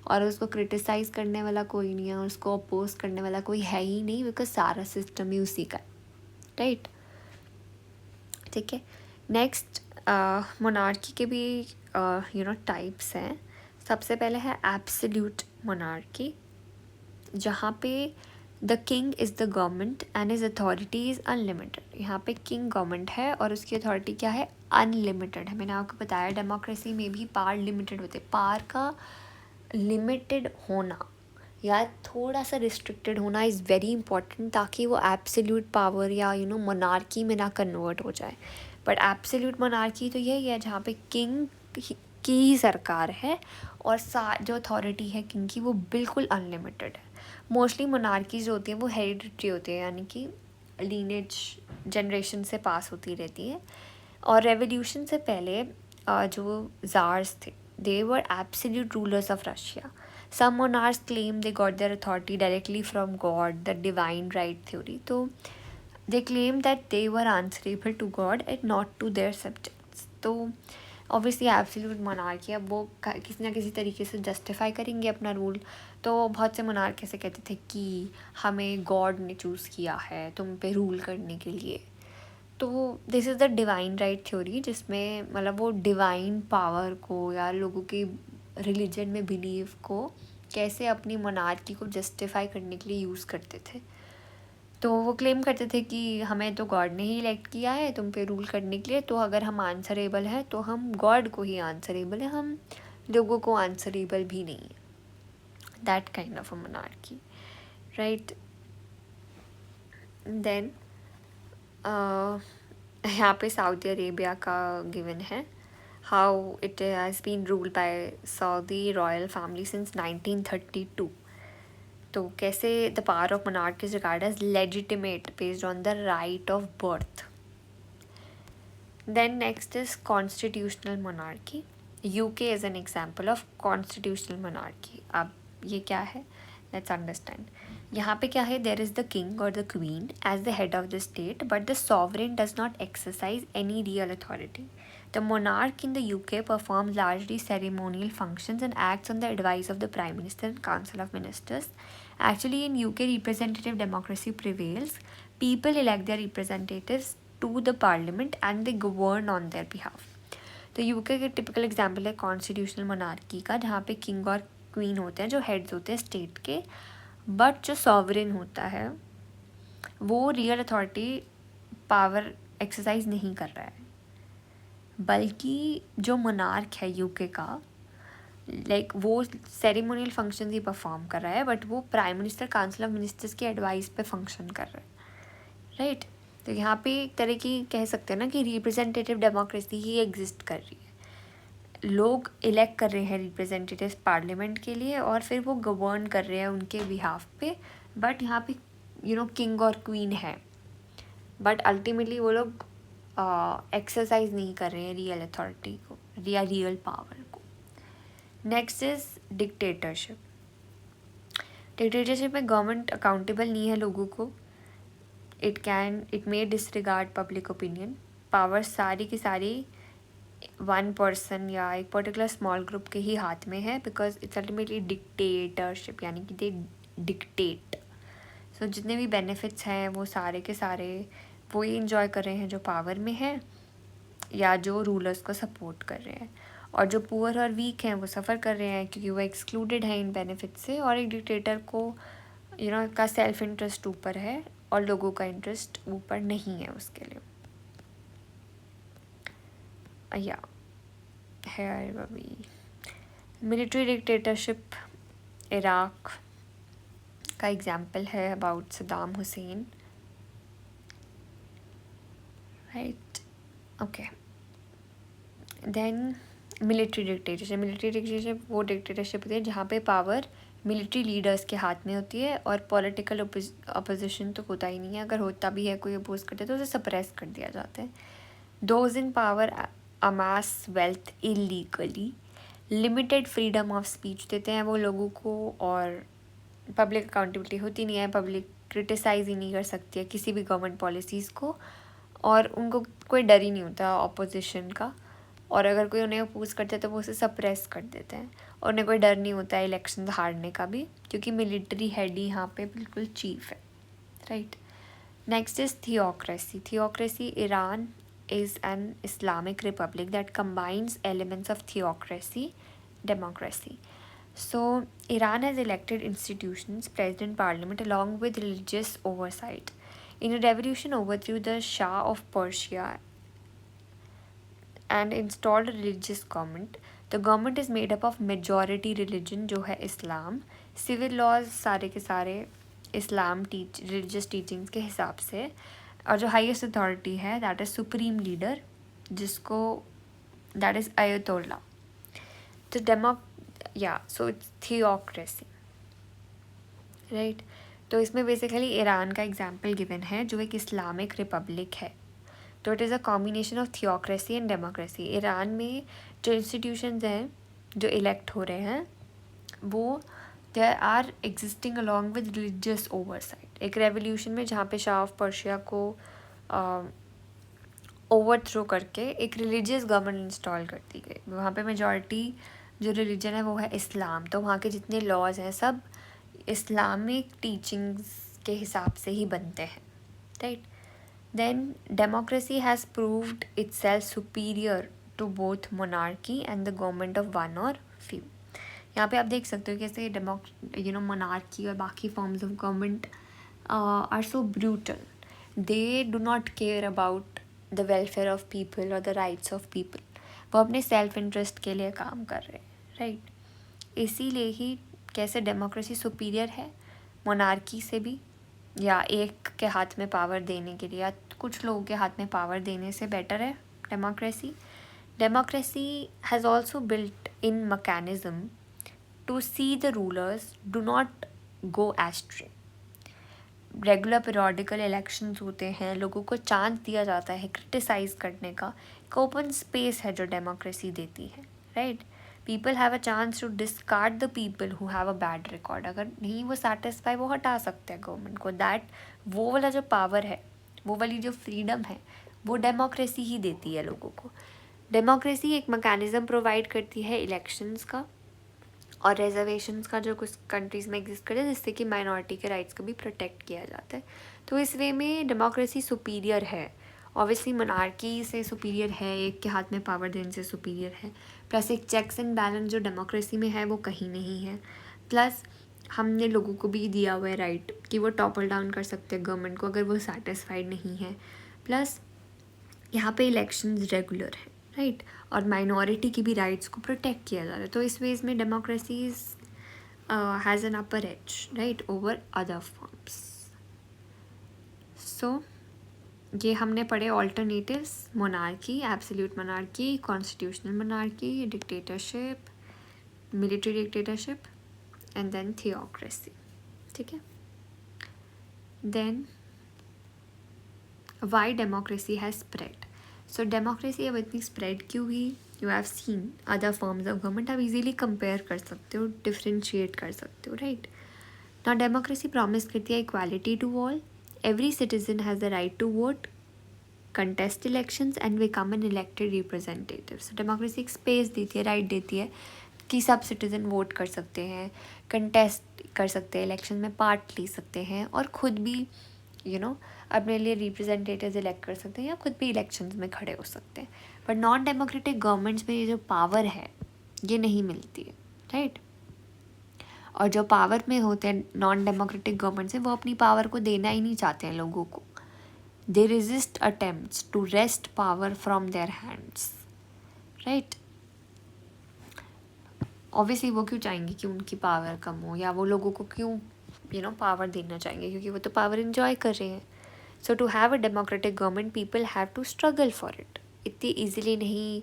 और उसको क्रिटिसाइज़ करने वाला कोई नहीं है, और उसको अपोज करने वाला कोई है ही नहीं, बिकॉज सारा सिस्टम ही उसी का है. राइट. ठीक है. नेक्स्ट, मोनार्की के भी टाइप्स हैं. सबसे पहले है एब्सोल्यूट मोनार्की, जहाँ पे the king is the government and his authority is unlimited. यहाँ पे किंग गवर्नमेंट है और उसकी अथॉरिटी क्या है? अनलिमिटेड है. मैंने आपको बताया डेमोक्रेसी में भी पावर लिमिटेड होते हैं. पावर का लिमिटेड होना या थोड़ा सा रिस्ट्रिक्टेड होना इज़ वेरी इंपॉर्टेंट, ताकि वो एब्सोल्यूट पावर या मोनार्की में ना कन्वर्ट हो जाए. बट एब्सोल्यूट मोनार्की तो यही है जहाँ पे किंग की ही सरकार है और जो अथॉरिटी है किंग की वो बिल्कुल अनलिमिटेड है. मोस्टली मोनार्कीज जो होती हैं वो हेरिडिटरी होती है, यानी कि लीनेज जनरेशन से पास होती रहती है. और रेवोल्यूशन से पहले जो ज़ार्स थे, they were absolute rulers of Russia. Some monarchs claim they got their authority directly from God, the divine right theory. तो they claim that they were answerable to God and not to their subjects. तो obviously absolute monarchy, अब वो किसी ना किसी तरीके से justify करेंगे अपना रूल. तो बहुत से मोनार्क ऐसे कहते थे कि हमें गॉड ने चूज़ किया है तुम पे रूल करने के लिए. तो this is the divine right theory, जिसमें मतलब वो डिवाइन पावर को या लोगों के रिलीजन में बिलीव को कैसे अपनी मोनार्की को जस्टिफाई करने के लिए यूज़ करते थे. तो वो क्लेम करते थे कि हमें तो गॉड ने ही इलेक्ट किया है तुम पे रूल करने के लिए, तो अगर हम आंसरेबल है तो हम गॉड को ही आंसरेबल है, हम लोगों को आंसरेबल भी नहीं है. That kind of a monarchy. Right. Then यहाँ पे सऊदी अरेबिया का गिवन है. How it has been ruled by Saudi royal family since 1932. तो कैसे the power of monarch is regard as legitimate based on the right of birth. Then next is constitutional monarchy. UK is an example of constitutional monarchy. अब ये क्या है, let's understand. यहाँ पे क्या है, देयर इज़ द किंग और the queen as the head of the state, but the sovereign does not exercise any real authority. The monarch in the UK performs largely ceremonial functions and acts on the advice of the Prime Minister and Council of Ministers. Actually, in UK, representative democracy prevails. People elect their representatives to the Parliament and they govern on their behalf. तो UK के typical example है constitutional monarchy का, जहाँ पे king और queen होते हैं जो हेड्स होते हैं स्टेट के, बट जो सॉवरेन होता है वो रियल अथॉरिटी पावर एक्सरसाइज नहीं कर रहा है, बल्कि जो मोनार्क है यूके का, लाइक वो सेरेमोनियल फंक्शन ही परफॉर्म कर रहा है, बट वो prime minister council of ministers के एडवाइस पे फंक्शन कर रहा है. राइट. तो यहाँ पे एक तरह की कह सकते हैं ना कि रिप्रेजेंटेटिव डेमोक्रेसी ही एग्जिस्ट कर रही है. लोग इलेक्ट कर रहे हैं रिप्रेजेंटेटिव्स पार्लियामेंट के लिए और फिर वो गवर्न कर रहे हैं उनके बिहाफ पे, बट यहाँ पे किंग और क्वीन है, बट अल्टीमेटली वो लोग एक्सरसाइज नहीं कर रहे हैं रियल अथॉरिटी को या रियल पावर को। Next is dictatorship. डिक्टेटरशिप में गवर्नमेंट अकाउंटेबल नहीं है लोगों को, it may disregard public opinion, power सारी की सारी वन पर्सन या एक पर्टिकुलर स्मॉल ग्रुप के ही हाथ में है, बिकॉज इट्स अल्टीमेटली डिक्टेटरशिप, यानी कि दे डिक्टेट। सो जितने भी बेनिफिट्स हैं वो सारे के सारे वो ही इंजॉय कर रहे हैं जो पावर में है या जो रूलर्स को सपोर्ट कर रहे हैं, और जो पुअर और वीक हैं वो सफ़र कर रहे हैं क्योंकि वो एक्सक्लूडेड हैं इन बेनिफिट से, और एक डिक्टेटर को का सेल्फ इंटरेस्ट ऊपर है और लोगों का इंटरेस्ट ऊपर नहीं है उसके लिए। या है अभी मिलिट्री डिक्टेटरशिप इराक का एग्जाम्पल है about Saddam Hussein, right. Okay, then military dictatorship वो डिक्टेटरशिप होती है जहाँ पे पावर मिलिट्री लीडर्स के हाथ में होती है और पॉलिटिकल अपोजिशन तो होता ही नहीं है, अगर होता भी है कोई अपोज करते तो उसे सप्रेस कर दिया जाता है। Those in power amass wealth illegally, limited freedom of speech देते हैं वो लोगों को, और पब्लिक अकाउंटेबिलिटी होती नहीं है, पब्लिक क्रिटिसाइज़ ही नहीं कर सकती है किसी भी गवर्नमेंट पॉलिसीज़ को, और उनको कोई डर ही नहीं होता अपोजिशन का, और अगर कोई उन्हें अपोज करता है तो वो उसे सप्रेस कर देते हैं, और उन्हें कोई डर नहीं होता है इलेक्शन हारने का भी, क्योंकि मिलिट्री हेड ही यहाँ पे बिल्कुल चीफ है, right. Next is theocracy. Iran is an Islamic republic that combines elements of theocracy, democracy. So, Iran has elected institutions, president, parliament, along with religious oversight. In a revolution, overthrew the Shah of Persia and installed a religious government. The government is made up of majority religion, जो है इस्लाम, civil laws सारे के सारे इस्लाम religious teachings के हिसाब से, और जो हाईएस्ट अथॉरिटी है दैट इज़ सुप्रीम लीडर, जिसको दैट इज़ अयतोल्ला। तो सो इट्स थियोक्रेसी, राइट। तो इसमें बेसिकली ईरान का एग्जाम्पल गिवन है जो एक इस्लामिक रिपब्लिक है, तो it is a combination of theocracy and democracy. Iran में जो इंस्टीट्यूशंस हैं जो इलेक्ट हो रहे हैं वो there are existing along with religious oversight. एक रेवोल्यूशन में जहाँ पे शाह ऑफ पर्शिया को ओवरथ्रो करके एक रिलीजियस गवर्नमेंट इंस्टॉल कर दी गई, वहाँ पे मेजॉरिटी जो रिलीजन है वो है इस्लाम, तो वहाँ के जितने लॉज हैं सब इस्लामिक टीचिंग्स के हिसाब से ही बनते हैं, right. Then democracy has proved itself superior to both monarchy and the government of one और फ्यू। यहाँ पे आप देख सकते हो कैसे मोनार्की और बाकी forms of government are so brutal, they do not care about the welfare of people और द राइट्स ऑफ पीपल, वो अपने सेल्फ इंटरेस्ट के लिए काम कर रहे हैं, राइट। इसीलिए ही कैसे डेमोक्रेसी सुपीरियर है मोनार्की से भी, या एक के हाथ में पावर देने के लिए या कुछ लोगों के हाथ में पावर देने से बेटर है democracy. Democracy has also built in mechanism to see the rulers do not go astray. Regular periodical elections होते हैं, लोगों को चांस दिया जाता है क्रिटिसाइज़ करने का, एक ओपन स्पेस है जो डेमोक्रेसी देती है, right. People have a chance to discard the people who have a bad record, अगर नहीं वो सेटिस्फाई वो हटा सकते हैं गवर्नमेंट को, दैट वो वाला जो पावर है, वो वाली जो फ्रीडम है वो डेमोक्रेसी ही देती है लोगों को। डेमोक्रेसी एक मैकेनिज़्म प्रोवाइड करती है इलेक्शंस का और रिजर्वेशंस का जो कुछ कंट्रीज़ में एग्जिस्ट करते हैं, जिससे कि माइनॉरिटी के राइट्स को भी प्रोटेक्ट किया जाता है। तो इस वे में डेमोक्रेसी सुपीरियर है, ऑब्वियसली मोनार्की से सुपीरियर है, एक के हाथ में पावर देने से सुपीरियर है, प्लस एक चेक्स एंड बैलेंस जो डेमोक्रेसी में है वो कहीं नहीं है, प्लस हमने लोगों को भी दिया हुआ है राइट कि वो टॉपल डाउन कर सकते हैं गवर्नमेंट को अगर वो सेटिस्फाइड नहीं है, प्लस यहाँ पे इलेक्शंस रेगुलर है, राइट, और माइनॉरिटी की भी राइट्स को प्रोटेक्ट किया जा रहा है। तो इस वेज में democracy has an upper edge, right, over other forms. So ये हमने पढ़े alternatives, monarchy, absolute monarchy, constitutional monarchy, dictatorship, military dictatorship and then theocracy. ठीक है. Then why democracy has spread. सो डेमोक्रेसी अब इतनी स्प्रेड क्यों हुई? You have seen other forms of government. आप इजीली कंपेयर कर सकते हो, डिफ्रेंशिएट कर सकते हो, राइट. नाउ डेमोक्रेसी प्रॉमिस करती है equality to all. Every citizen has the right to vote, contest elections and become an elected representative. So democracy एक स्पेस देती है, राइट देती है कि सब सिटीज़न वोट कर सकते हैं, कंटेस्ट कर सकते हैं, इलेक्शन में पार्ट ले सकते हैं और ख़ुद भी अपने लिए रिप्रेजेंटेटिव्स इलेक्ट कर सकते हैं या खुद भी इलेक्शंस में खड़े हो सकते हैं. बट नॉन डेमोक्रेटिक गवर्नमेंट्स में ये जो पावर है ये नहीं मिलती है, राइट. और जो पावर में होते हैं नॉन डेमोक्रेटिक गवर्नमेंट्स हैं वो अपनी पावर को देना ही नहीं चाहते हैं लोगों को. They resist attempts to wrest power from their hands, right. Obviously वो क्यों चाहेंगे कि उनकी पावर कम हो, या वो लोगों को क्यों पावर देना चाहेंगे, क्योंकि वो तो पावर इन्जॉय कर रहे हैं. So to have a democratic government people have to struggle for it. इतनी ईजिली नहीं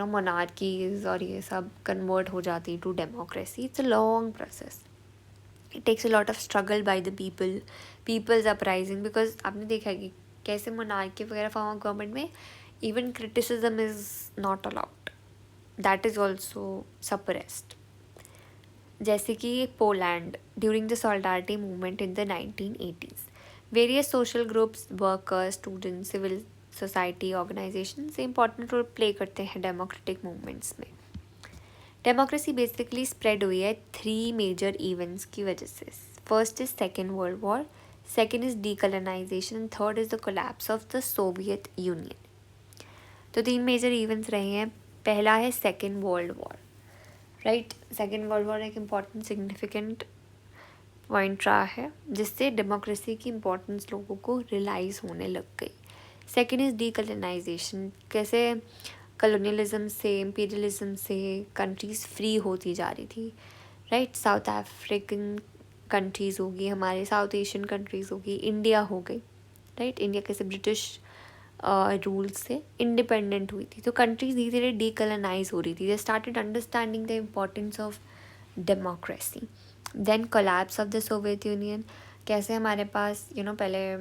मोनार्कीज और ये सब कन्वर्ट हो जाती to democracy. It's a long process. It takes a lot of struggle by the peoples uprising. Because आपने देखा है कि कैसे मोनार्की वगैरह फॉर्म ऑफ गवर्नमेंट में even criticism is not allowed, that is also suppressed. जैसे कि Poland during the Solidarity movement in the 1980s, various social groups, workers, students, civil society organisation से इम्पॉर्टेंट रोल प्ले करते हैं democratic movements में. Democracy basically spread हुई है 3 major events की वजह से. First is second world war, second is decolonisation and third is the collapse of the Soviet Union. तो 3 मेजर इवेंट्स रहे हैं. पहला है second world war, right. Second world war एक इम्पॉर्टेंट सिग्निफिकेंट पॉइंट रहा है जिससे डेमोक्रेसी की इम्पोर्टेंस लोगों को रियलाइज़ होने लग गई. Second is decolonisation. कैसे कॉलोनियलिज्म से, इम्पीरियलिज्म से कंट्रीज़ फ्री होती जा रही थी, राइट. साउथ अफ्रीकन कंट्रीज़ होगी, हमारे साउथ एशियन कंट्रीज़ होगी, इंडिया हो गई, राइट. इंडिया कैसे ब्रिटिश रूल से इंडिपेंडेंट हुई थी. तो कंट्रीज धीरे धीरे डीकोलोनाइज हो रही थी. They started understanding the importance of democracy. Then collapse of the Soviet Union. कैसे हमारे पास पहले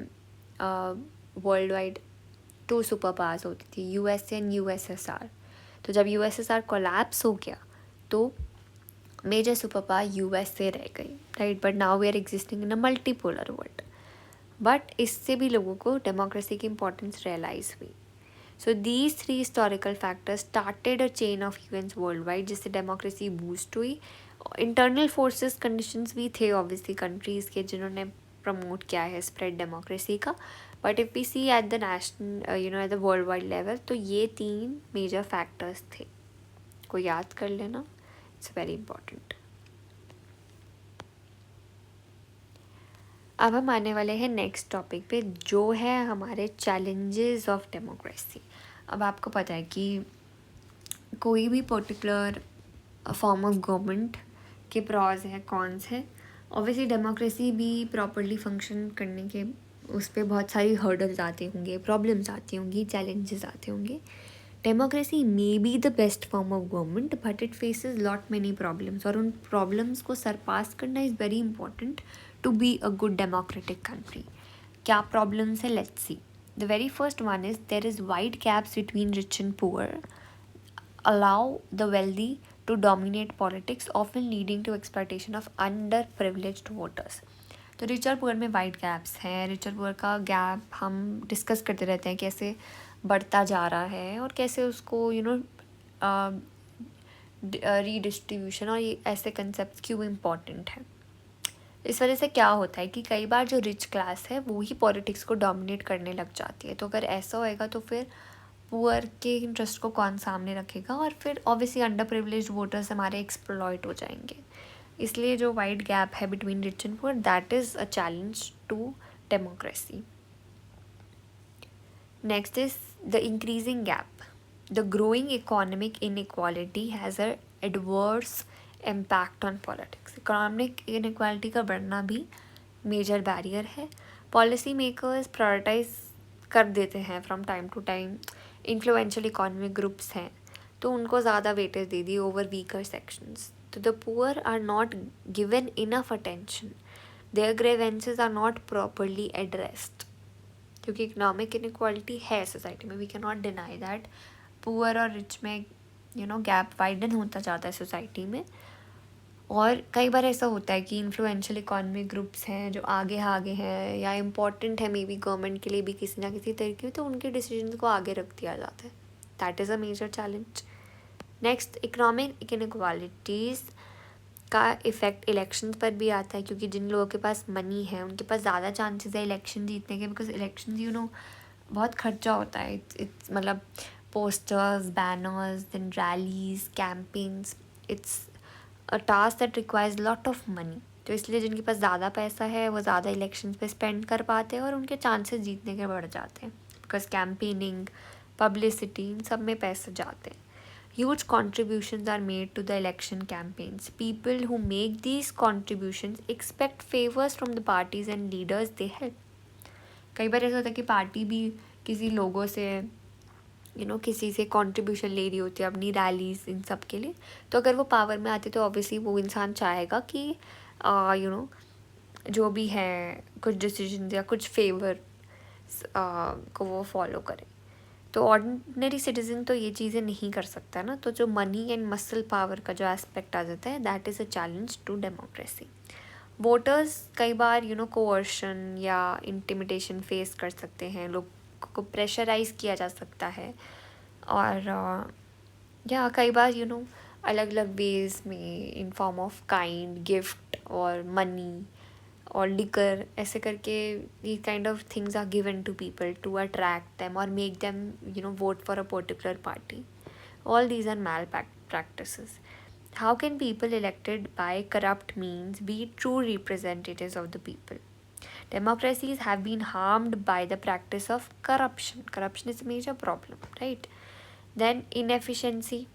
वर्ल्ड वाइड 2 सुपर पावर्स होती थी, यूएसए एंड यूएसएसआर. तो जब यूएसएसआर कोलैप्स हो गया तो मेजर सुपर पावर यूएसए रह गई, right. But now we are existing in a multipolar world. But इससे भी लोगों को डेमोक्रेसी की इम्पोर्टेंस रियलाइज़ हुई. So these 3 historical factors started a chain of events world wide जिससे डेमोक्रेसी बूस्ट हुई. इंटरनल फोर्सेस कंडीशंस भी थे ऑब्वियसली कंट्रीज़ के जिन्होंने प्रमोट किया है स्प्रेड डेमोक्रेसी का. But if we see at the national at the world wide level तो ये 3 मेजर फैक्टर्स थे. को याद कर लेना, इट्स वेरी इंपॉर्टेंट. अब हम आने वाले हैं नेक्स्ट टॉपिक पे जो है हमारे चैलेंजेस ऑफ डेमोक्रेसी. अब आपको पता है कि कोई भी पर्टिकुलर फॉर्म ऑफ गवर्नमेंट के प्रॉज हैं, कॉन्स हैं. ऑब्वियसली डेमोक्रेसी भी प्रॉपरली फंक्शन करने के उस पर बहुत सारी हर्डल्स आते होंगे, प्रॉब्लम्स आती होंगी, चैलेंजेस आते होंगे. Democracy may be the best form of government but it faces lot many problems और उन प्रॉब्लम्स को सरपास करना is very important to be a good democratic country. क्या problems है? Let's see. The very first one is there is wide gaps between rich and poor, allow the wealthy to dominate politics, often leading to exploitation of underprivileged voters. तो rich और poor में wide gaps हैं. Rich और poor का gap हम discuss करते रहते हैं कैसे बढ़ता जा रहा है और कैसे उसको रीडिस्ट्रीब्यूशन और ये ऐसे कंसेप्ट क्यों इम्पॉर्टेंट है. इस वजह से क्या होता है कि कई बार जो रिच क्लास है वो ही पॉलिटिक्स को डोमिनेट करने लग जाती है. तो अगर ऐसा होएगा तो फिर पुअर के इंटरेस्ट को कौन सामने रखेगा और फिर ऑब्वियसली अंडर प्रिविलेज्ड वोटर्स हमारे एक्सप्लॉइट हो जाएंगे. इसलिए जो वाइड गैप है between rich and poor that is a challenge to democracy. Next is the increasing gap. The growing economic inequality has a adverse impact on politics. Economic inequality का बढ़ना भी major barrier है. Policy makers prioritise कर देते हैं from time to time, influential economic groups हैं तो उनको ज़्यादा वेटेज दे दी ओवर वीकर सेक्शंस. तो the poor are not given enough attention, their grievances are not properly addressed. क्योंकि इकोनॉमिक इनक्वालिटी है सोसाइटी में, we can not deny that. Poor और रिच में गैप वाइडन होता जाता है सोसाइटी में. और कई बार ऐसा होता है कि इन्फ्लुएंशियल इकोनॉमिक ग्रुप्स हैं जो आगे हैं या इम्पॉर्टेंट है मे बी गवर्नमेंट के लिए भी किसी ना किसी तरीके में, तो उनके डिसीजन को आगे रख दिया जाता है. That is a major challenge. Next, economic inequalities का इफ़ेक्ट इलेक्शन पर भी आता है, क्योंकि जिन लोगों के पास मनी है उनके पास ज़्यादा चांसेस है इलेक्शन जीतने के, बिकॉज इलेक्शन बहुत खर्चा होता है. इट्स मतलब posters, banners, then rallies, campaigns. It's a task that requires lot of money. तो इसलिए जिनके पास ज़्यादा पैसा है वो ज़्यादा इलेक्शन पे स्पेंड कर पाते हैं और उनके चांसेस जीतने के बढ़ जाते हैं, बिकॉज कैंपेनिंग, पब्लिसिटी, इन सब में पैसे जाते हैं. Huge contributions are made to the election campaigns. People who make these contributions expect favors from the parties and leaders they help. कई बार ऐसा होता है कि पार्टी भी किसी लोगों से किसी से कंट्रीब्यूशन ले रही होती है अपनी रैलीज इन सब के लिए. तो अगर वो पावर में आते तो ऑब्वियसली वो इंसान चाहेगा कि जो भी है कुछ डिसीजन या कुछ फेवर को वो फॉलो करे. तो ऑर्डिनरी सिटीजन तो ये चीज़ें नहीं कर सकता ना. तो जो मनी एंड मसल पावर का जो एस्पेक्ट आ जाता है, that is a challenge to democracy. Voters कई बार कोअर्शन या इंटिमिडेशन फेस कर सकते हैं, लोग को प्रेशराइज किया जा सकता है. और या कई बार अलग अलग वेज में in form of kind gift और मनी और लिकर, ऐसे करके ये kind of things are given to people to attract them और make them vote for a particular party. All these are malpractices. How can people elected by corrupt means be true representatives of the people? Democracies have been harmed by the practice of corruption. Corruption is a major problem, right? Then inefficiency,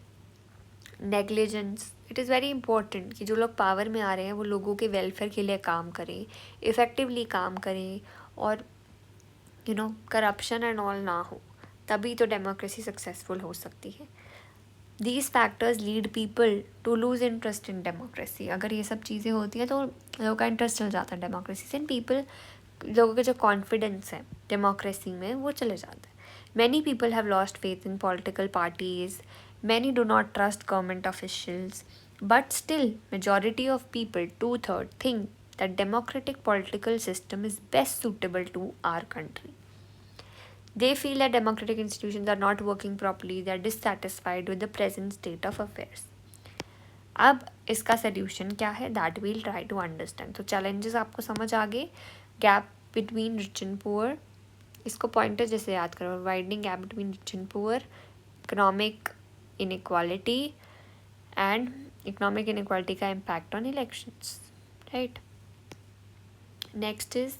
negligence. It is very important कि जो लोग power में आ रहे हैं वो लोगों के welfare के लिए काम करें, इफ़ेक्टिवली काम करें और करप्शन एंड ऑल ना हो, तभी तो डेमोक्रेसी सक्सेसफुल हो सकती है. These factors lead people to lose interest in democracy. अगर ये सब चीज़ें होती हैं तो लोगों का इंटरेस्ट चल जाता है डेमोक्रेसी से, एंड पीपल, लोगों का जो कॉन्फिडेंस है डेमोक्रेसी में वो चले जाता है. Many people have lost faith in political parties. Many do not trust government officials, but still, majority of people, 2/3, think that democratic political system is best suitable to our country. They feel that democratic institutions are not working properly. They are dissatisfied with the present state of affairs. अब इसका solution क्या है, that we'll try to understand. तो challenges आपको समझ आ गए. Gap between rich and poor, इसको पॉइंटर जैसे याद करो, widening gap between rich and poor, economic inequality and economic inequality का impact on elections, right? Next is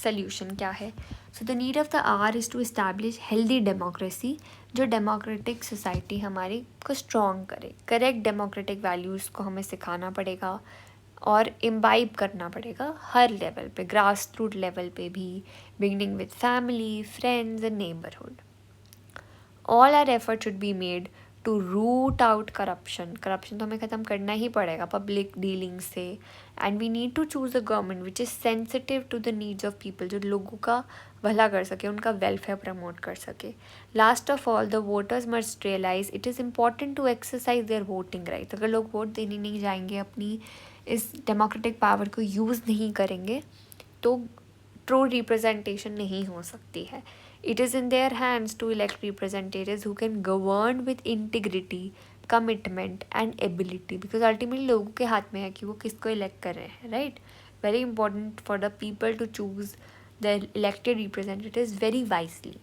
solution क्या है. So the need of the hour is to establish healthy democracy, जो democratic society हमारी को strong करे. Correct democratic values को हमें सिखाना पड़ेगा और imbibe करना पड़ेगा हर लेवल पे, ग्रास रूट लेवल पे भी, beginning with family, friends and neighborhood. All our effort should be made to root out corruption. Corruption तो हमें ख़त्म करना ही पड़ेगा पब्लिक डीलिंग से. And we need to choose a government which is sensitive to the needs of people, जो लोगों का भला कर सके, उनका वेलफेयर प्रमोट कर सके. Last of all, the voters must realise it is important to exercise their voting right. अगर लोग वोट देने नहीं जाएंगे, अपनी इस डेमोक्रेटिक पावर को यूज़ नहीं करेंगे, तो ट्रू रिप्रेजेंटेशन नहीं हो सकती है. It is in their hands to elect representatives who can govern with integrity, commitment and ability, because ultimately लोगों के हाथ में है कि वो किसको elect कर रहे हैं, right? Very important for the people to choose their elected representatives very wisely.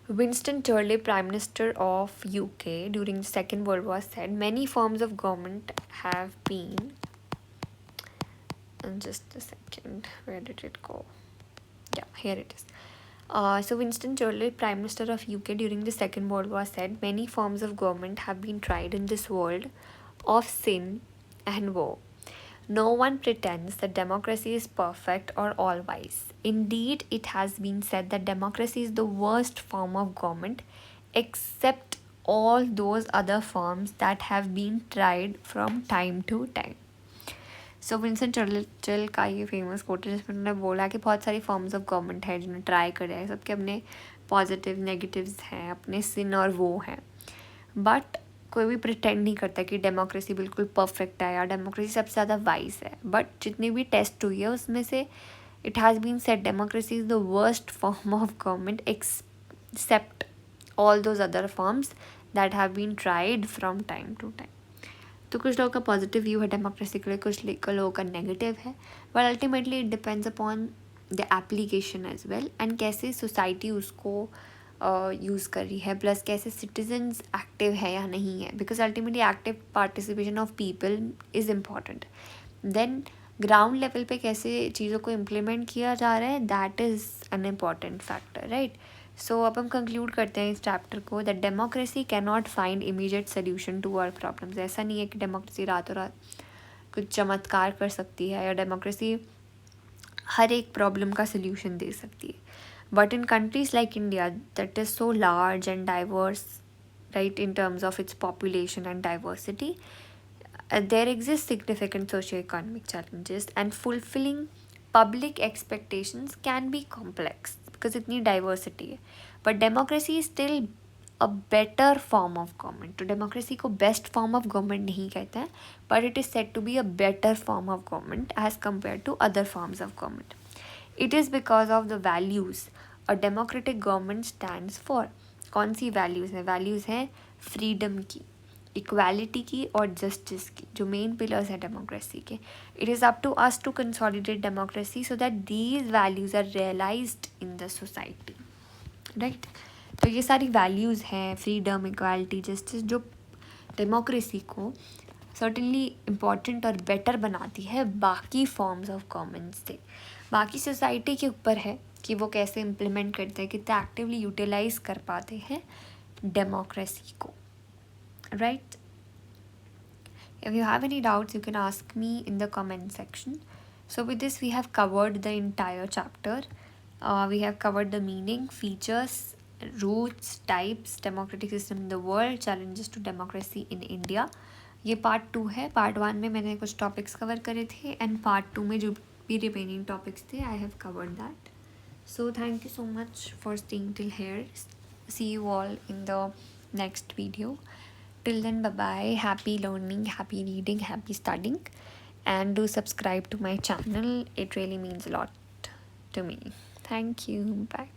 Winston Churchill, Prime Minister of UK during the Second World War, said many forms of government have been, and just a second, where did it go? Yeah, here it is. So Winston Churchill, Prime Minister of UK during the Second World War, said many forms of government have been tried in this world of sin and war. No one pretends that democracy is perfect or all wise. Indeed, it has been said that democracy is the worst form of government, except all those other forms that have been tried from time to time. So Winston Churchill का ये famous quote है जिसमें उन्होंने बोला कि बहुत सारी forms of government है जिन्होंने ट्राई करे हैं, सबके अपने पॉजिटिव नेगेटिव्स हैं, अपने सिन और वो हैं, बट कोई भी प्रिटेंड नहीं करता कि डेमोक्रेसी बिल्कुल परफेक्ट है या डेमोक्रेसी सबसे ज़्यादा वाइज है. बट जितनी भी टेस्ट हुई है उसमें से it has been said democracy is the worst form of government except all those other forms that have been tried from time to time. तो कुछ लोगों का पॉजिटिव व्यू है डेमोक्रेसी के लिए, कुछ लोगों का नेगेटिव है, but ultimately it depends upon the application as well and कैसे सोसाइटी उसको यूज़ कर रही है, प्लस कैसे सिटीजन्स एक्टिव है या नहीं है, because ultimately active participation of people is important. Then ground level पे कैसे चीज़ों को इम्प्लीमेंट किया जा रहा है, that is an important factor, right. So अब हम कंक्लूड करते हैं इस चैप्टर को that democracy can not find immediate solution to our problems. ऐसा नहीं है कि डेमोक्रेसी रातों रात कुछ चमत्कार कर सकती है या डेमोक्रेसी हर एक प्रॉब्लम का सोल्यूशन दे सकती है. But in countries like India, that is so large and diverse, right, in terms of its population and diversity, there exist significant socio-economic challenges, and fulfilling public expectations can be complex because itni diversity है. But democracy is still a better form of government. तो democracy को best form of government नहीं कहते हैं, but it is said to be a better form of government as compared to other forms of government. It is because of the values a democratic government stands for. कौन सी values हैं? Values हैं freedom की, equality की और justice की, जो main pillars हैं डेमोक्रेसी के. It is up to us to consolidate democracy so that these values are realised in the society, right. तो ये सारी वैल्यूज़ हैं, फ्रीडम, इक्वालिटी, जस्टिस, जो डेमोक्रेसी को सर्टेनली इम्पॉर्टेंट और बेटर बनाती है बाकी फॉर्म्स ऑफ गवर्नमेंट से. बाकी सोसाइटी के ऊपर है कि वो कैसे इम्प्लीमेंट करते हैं, कितना एक्टिवली यूटिलाइज कर पाते हैं डेमोक्रेसी को, right. If you have any doubts you can ask me in the comment section. So with this we have covered the entire chapter. We have covered the meaning, features, roots, types, democratic system in the world, challenges to democracy in India. ये part 2 है. Part 1 में मैंने कुछ topics cover करे थे and part 2 में जो भी रिमेनिंग टॉपिक्स थे I have covered that. So thank you so much for staying till here. See you all in the next video. Till then, bye bye. Happy learning, happy reading, happy studying, and do subscribe to my channel. It really means a lot to me. Thank you. Bye.